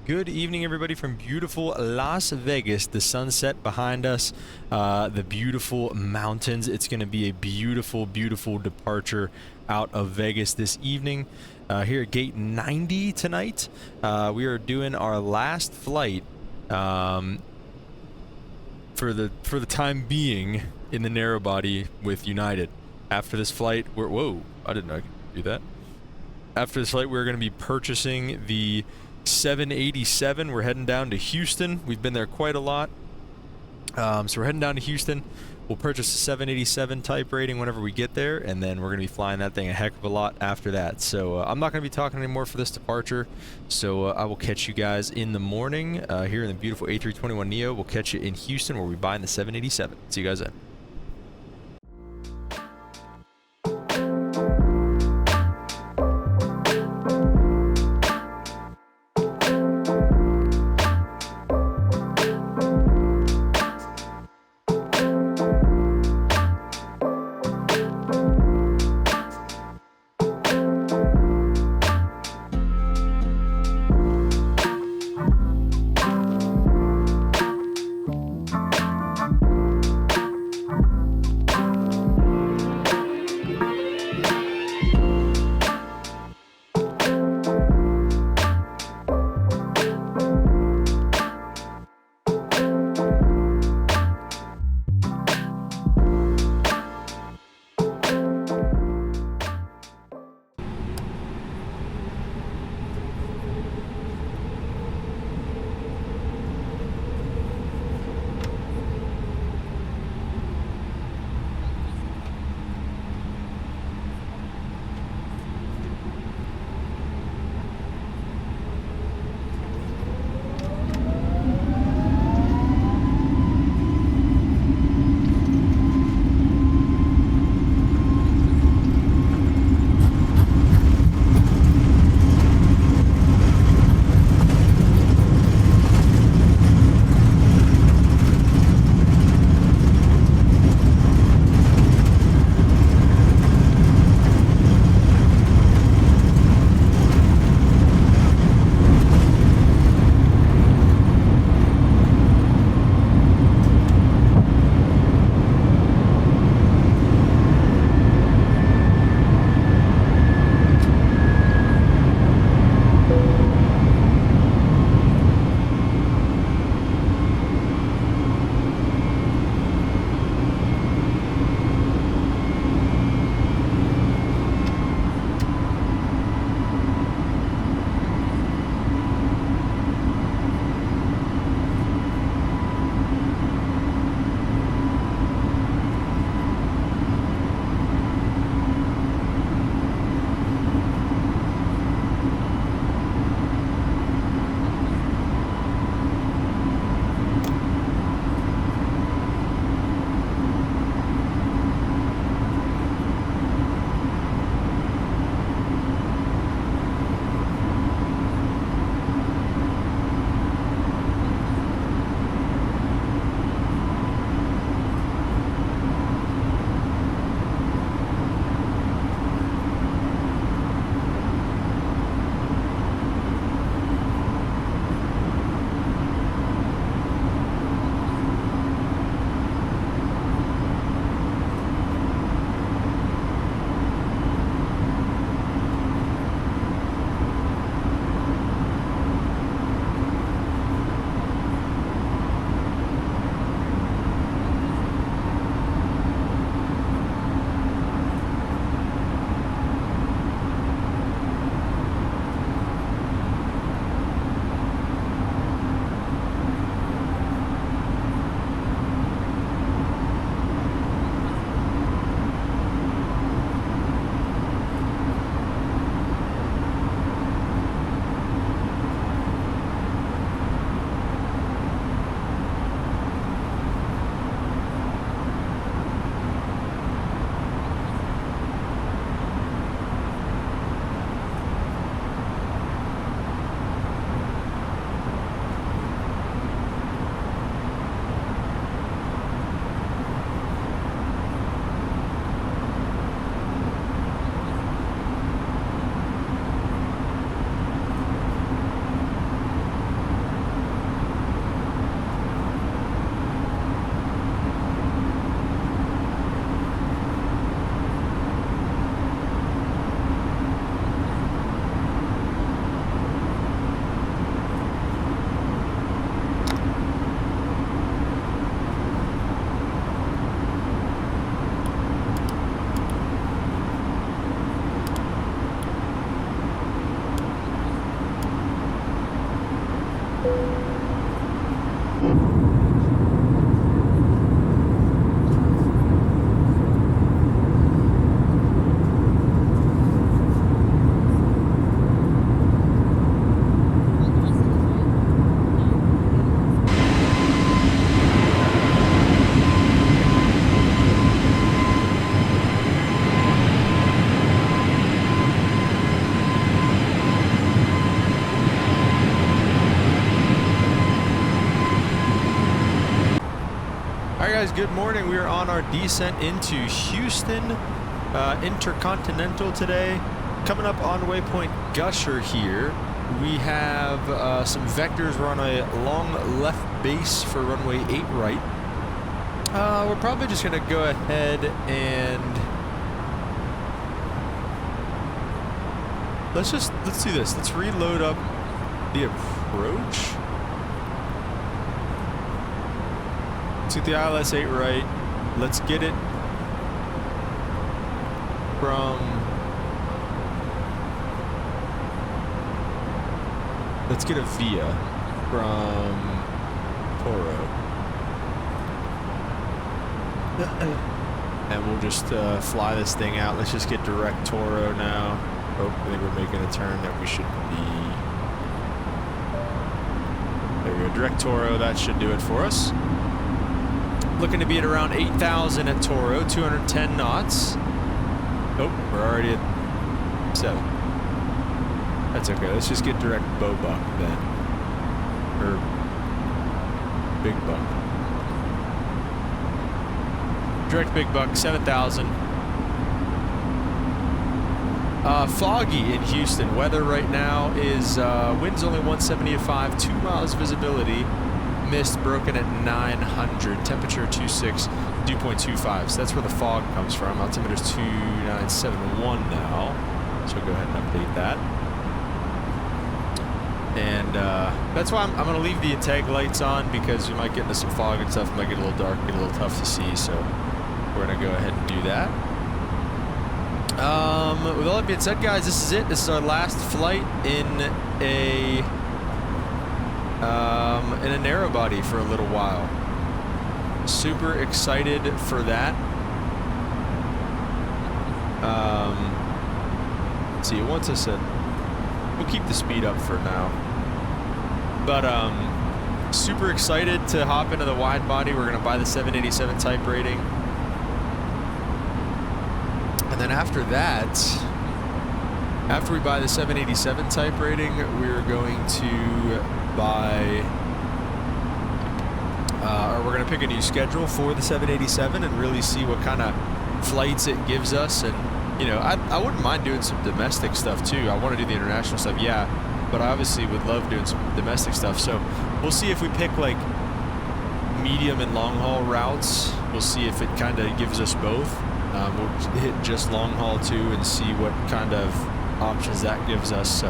Good evening, everybody, from beautiful Las Vegas. The sunset behind us, the beautiful mountains. It's going to be a beautiful, beautiful departure out of Vegas this evening. Here at gate 90 tonight, we are doing our last flight for the time being in the narrow body with United. After this flight, whoa, I didn't know I could do that. After this flight, we're going to be purchasing the 787. We're heading down to Houston. We've been there quite a lot. So we're heading down to Houston. We'll purchase a 787 type rating whenever we get there, and then we're going to be flying that thing a heck of a lot after that. So I'm not going to be talking anymore for this departure. So I will catch you guys in the morning here in the beautiful A321NEO. We'll catch you in Houston where we buy in the 787. See you guys then. Good morning. We are on our descent into Houston Intercontinental today. Coming up on waypoint Gusher here, we have some vectors. We're on a long left base for runway 8 right. We're probably just going to go ahead and let's do this. Let's reload up the approach. Let's get the ILS 8 right. Let's get it from... Let's get a VIA from Toro. And we'll just fly this thing out. Let's just get direct Toro now. Oh, I think we're making a turn that we should be... There we go, direct Toro. That should do it for us. Looking to be at around 8,000 at Toro, 210 knots. Oh, we're already at 7. That's okay. Let's just get direct Bobuck then. Or Big Buck. Direct Big Buck, 7,000. Foggy in Houston. Weather right now is winds only 170 at 5, 2 miles visibility. Mist broken at 900, temperature 26, dew point 25. So that's where the fog comes from. Altimeter's 2971 now. So go ahead and update that. And that's why I'm going to leave the tag lights on, because we might get into some fog and stuff. It might get a little dark, get a little tough to see. So we're going to go ahead and do that. With all that being said, guys, this is it. This is our last flight in a narrow body for a little while. Super excited for that. Let's see, it wants us at... We'll keep the speed up for now. But super excited to hop into the wide body. We're going to buy the 787 type rating. And then after that, after we buy the 787 type rating, we're going to buy, or we're going to pick a new schedule for the 787 and really see what kind of flights it gives us. And, you know, I wouldn't mind doing some domestic stuff too. I want to do the international stuff, yeah, but I obviously would love doing some domestic stuff. So we'll see if we pick like medium and long haul routes. We'll see if it kind of gives us both. We'll hit just long haul too and see what kind of options that gives us. So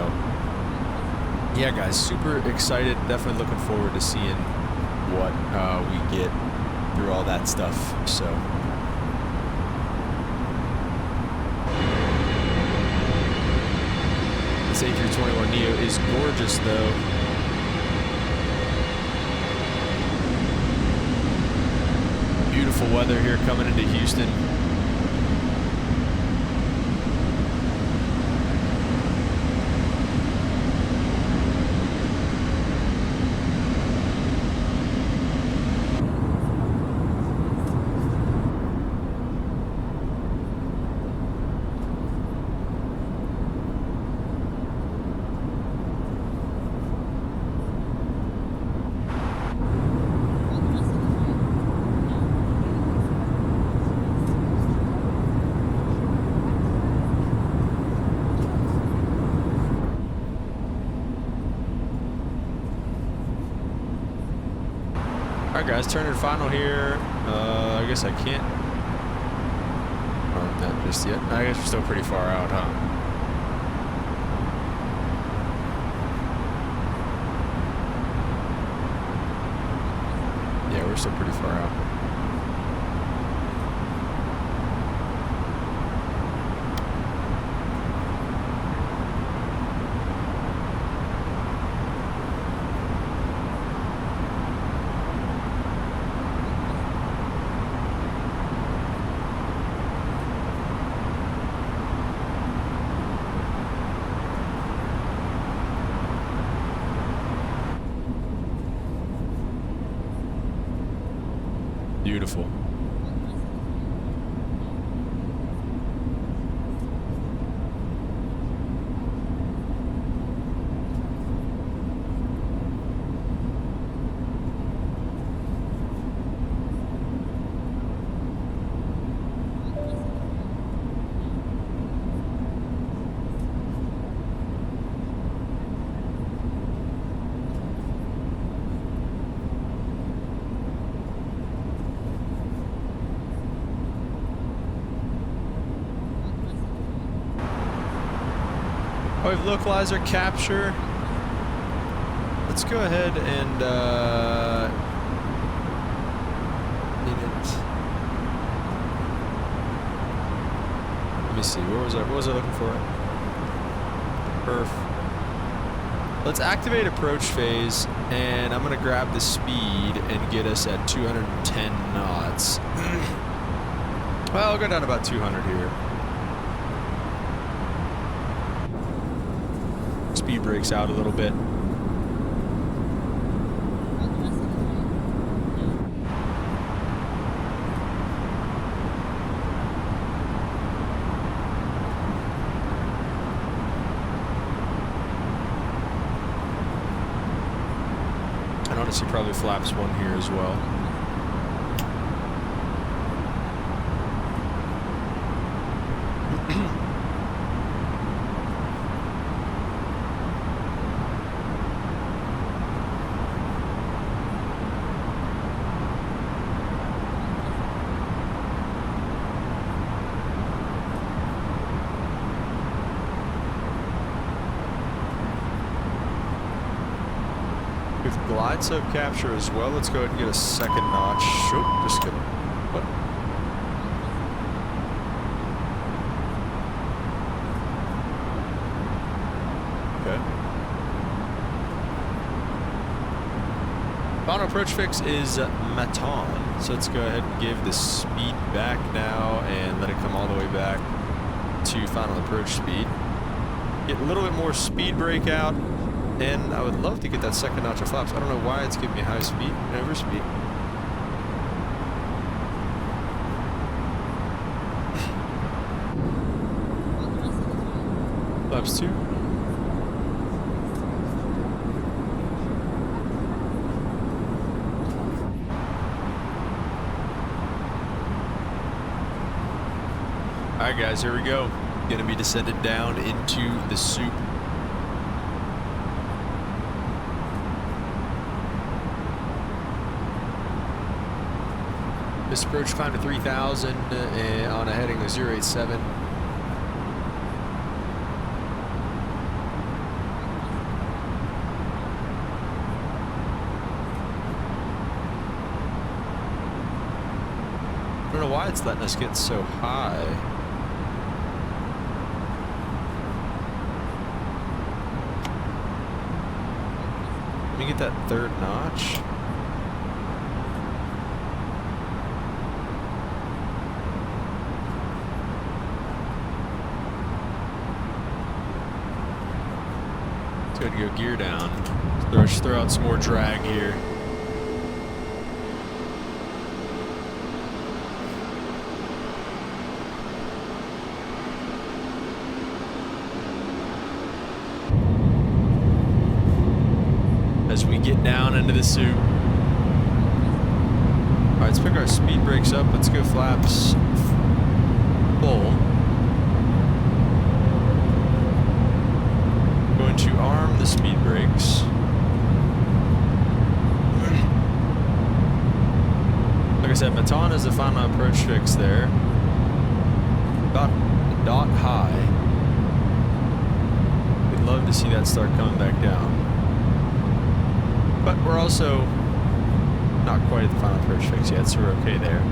yeah, guys, super excited. Definitely looking forward to seeing what we get through all that stuff. So this A321NEO is gorgeous though. Beautiful weather here coming into Houston. Alright guys, turning final here. I guess I can't. Oh, not just yet. I guess we're still pretty far out, huh? Yeah, we're still pretty far out. beautiful. Oh, we have localizer capture. Let's go ahead and let me see. What was I looking for? Perf. Let's activate approach phase, and I'm gonna grab the speed and get us at 210 knots. Well, I'll go down to about 200 here. Speed breaks out a little bit. And honestly, probably flaps one here as well. Glide sub capture as well. Let's go ahead and get a second notch. Oh, just kidding. What? Okay. Final approach fix is Maton. So let's go ahead and give the speed back now and let it come all the way back to final approach speed. Get a little bit more speed breakout. And I would love to get that second notch of flaps. I don't know why it's giving me high speed and over speed. Flaps 2. Alright guys, here we go. Gonna be descended down into the soup. This approach climb to 3,000 on a heading of 087. I don't know why it's letting us get so high. Let me get that third notch. Let's go gear down. Let's throw out some more drag here. As we get down into the soup. Alright, let's pick our speed brakes up. Let's go flaps full. Going to arm the speed brakes. Like I said, Maton is the final approach fix there. About a dot high. We'd love to see that start coming back down. But we're also not quite at the final approach fix yet, so we're okay there.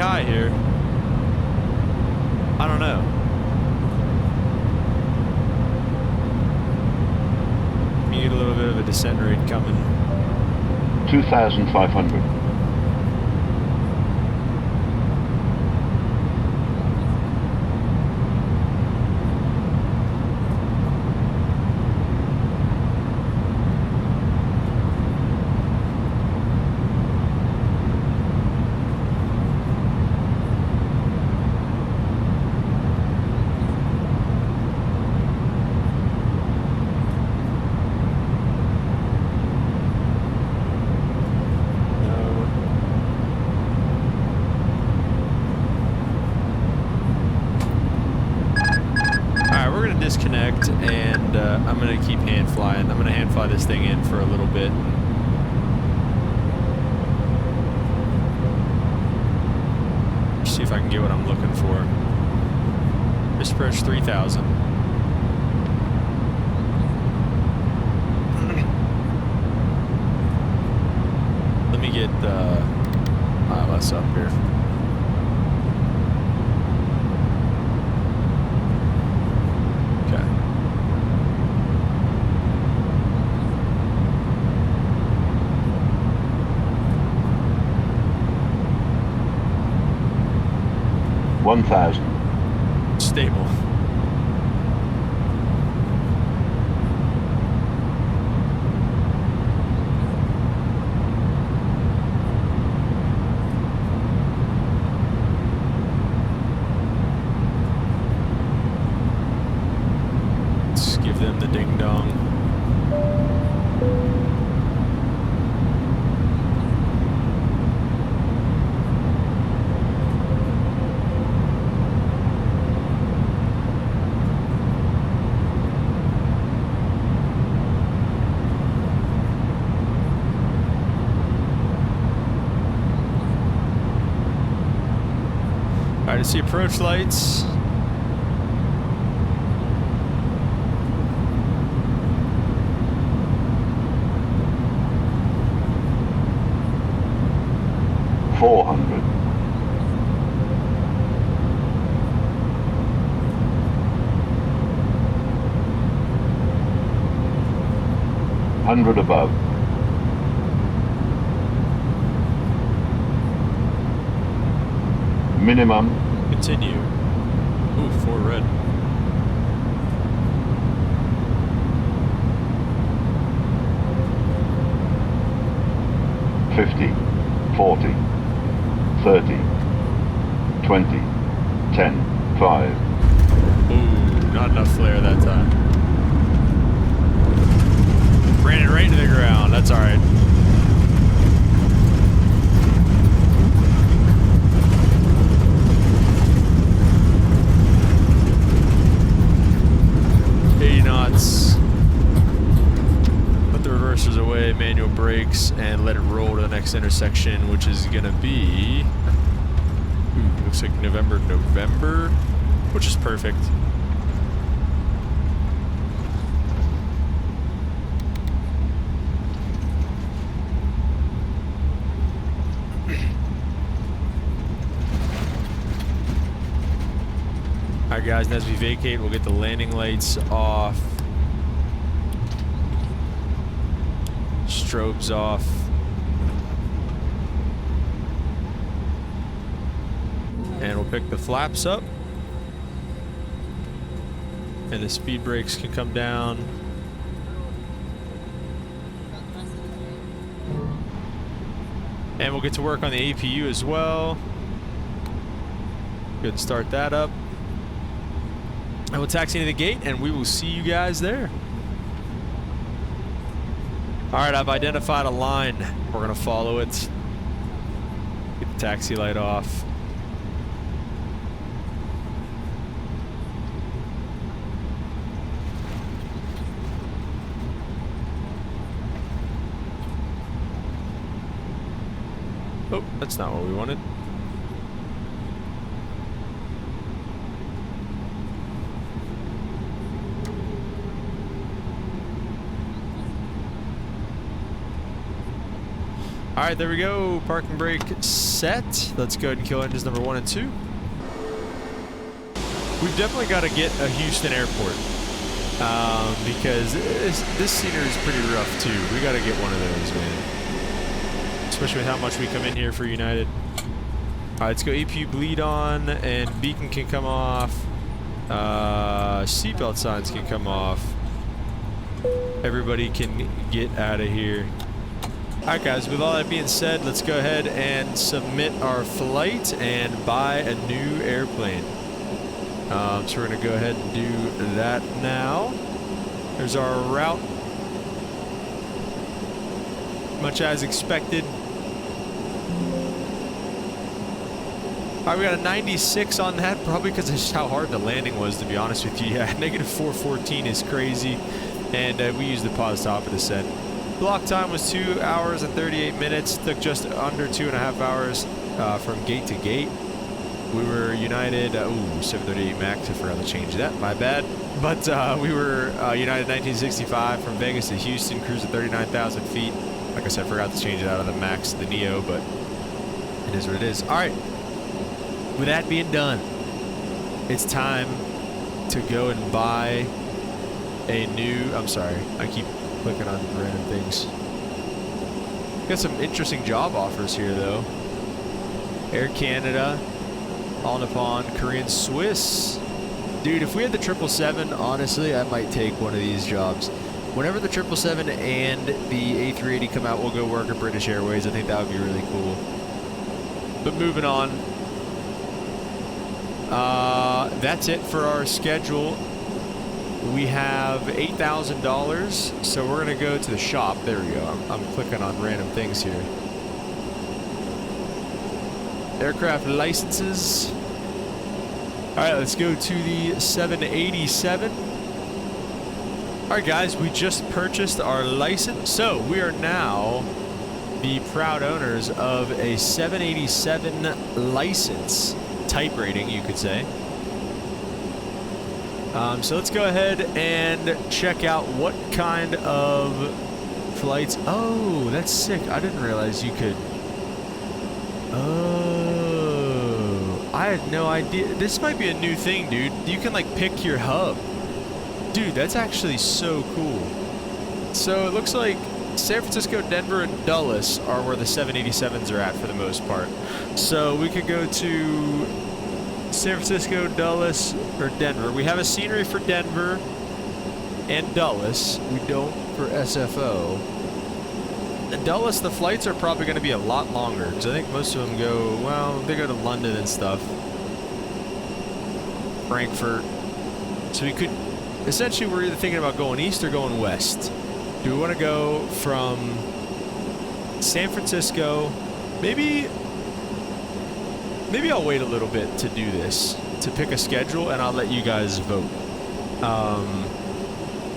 high here. I don't know. You get a little bit of a descent rate coming. 2,500. Disconnect, and I'm gonna keep hand flying. I'm gonna hand fly this thing in for a little bit. See if I can get what I'm looking for. Just approach 3,000. Let me get ILS up here. Okay. Stable. Let's give them the ding dong. All right, I see approach lights. Hundred above. Minimum. Continue. Ooh, 4 red. $50, $40, $30, $20, $10, $5. Ooh, not enough flare that time. Ran it right into the ground. That's all right. Knots. Put the reversers away, manual brakes, and let it roll to the next intersection, which is gonna be, looks like November, which is perfect. Alright guys, and as we vacate, we'll get the landing lights off. Strobes off. And we'll pick the flaps up. And the speed brakes can come down. And we'll get to work on the APU as well. Good, start that up. And we'll taxi into the gate, and we will see you guys there. All right, I've identified a line. We're gonna follow it. Get the taxi light off. Oh, that's not what we wanted. All right, there we go. Parking brake set. Let's go ahead and kill engines number 1 and 2. We've definitely got to get a Houston airport because this scenery is pretty rough too. We got to get one of those, man. Especially with how much we come in here for United. All right, let's go AP bleed on, and beacon can come off. Seatbelt signs can come off. Everybody can get out of here. Alright guys, with all that being said, let's go ahead and submit our flight and buy a new airplane. So we're going to go ahead and do that now. There's our route. Much as expected. Alright, we got a 96 on that, probably because of just how hard the landing was, to be honest with you. Yeah, negative 414 is crazy. And we used the pause stop for the set. Block time was 2 hours and 38 minutes. Took just under 2.5 hours from gate to gate. We were United, 738 Max, I forgot to change that, my bad. But we were United 1965 from Vegas to Houston, cruised at 39,000 feet. Like I said, I forgot to change it out of the Max to the Neo, but it is what it is. All right, with that being done, it's time to go and buy a new, I'm sorry, I keep clicking on random things. Got some interesting job offers here though. Air Canada, All Nippon, Korean, Swiss. Dude, if we had the 777, honestly, I might take one of these jobs. Whenever the 777 and the A380 come out, we'll go work at British Airways. I think that would be really cool. But moving on. That's it for our schedule. We have $8,000, so we're gonna go to the shop. There we go. I'm clicking on random things here. Aircraft licenses. All right, let's go to the 787. All right, guys, we just purchased our license, so we are now the proud owners of a 787 license, type rating, you could say. So let's go ahead and check out what kind of flights. Oh, that's sick. I didn't realize you could. Oh, I had no idea. This might be a new thing, dude. You can like pick your hub. Dude, that's actually so cool. So it looks like San Francisco, Denver, and Dulles are where the 787s are at for the most part. So we could go to San Francisco, Dulles, or Denver. We have a scenery for Denver and Dulles. We don't for SFO. And Dulles, the flights are probably going to be a lot longer because I think most of them go, well, they go to London and stuff. Frankfurt. So we could, essentially we're either thinking about going east or going west. Do we want to go from San Francisco, maybe I'll wait a little bit to do this, to pick a schedule, and I'll let you guys vote.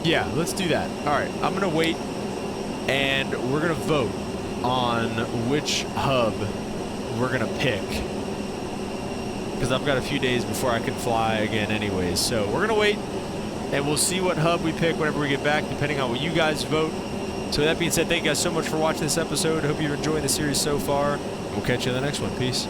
Yeah, let's do that. All right, I'm going to wait, and we're going to vote on which hub we're going to pick. Because I've got a few days before I can fly again anyways. So we're going to wait, and we'll see what hub we pick whenever we get back, depending on what you guys vote. So with that being said, thank you guys so much for watching this episode. Hope you're enjoying the series so far. We'll catch you in the next one. Peace.